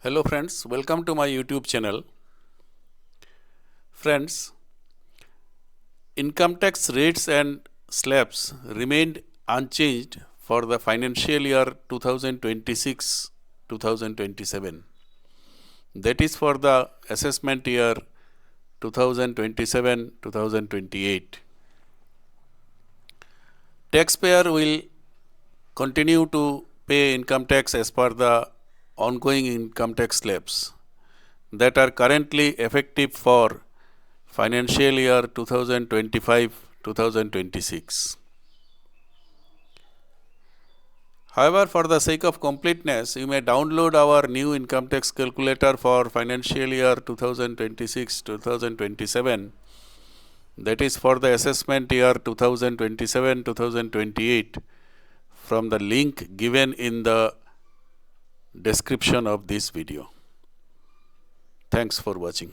Hello friends, welcome to my YouTube channel. Friends, income tax rates and slabs remained unchanged for the financial year 2026-2027. That is for the assessment year 2027-2028. Taxpayer will continue to pay income tax as per the ongoing income tax slabs that are currently effective for financial year 2025-2026. However, for the sake of completeness, you may download our new income tax calculator for financial year 2026-2027, that is for the assessment year 2027-2028, from the link given in the description of this video. Thanks for watching.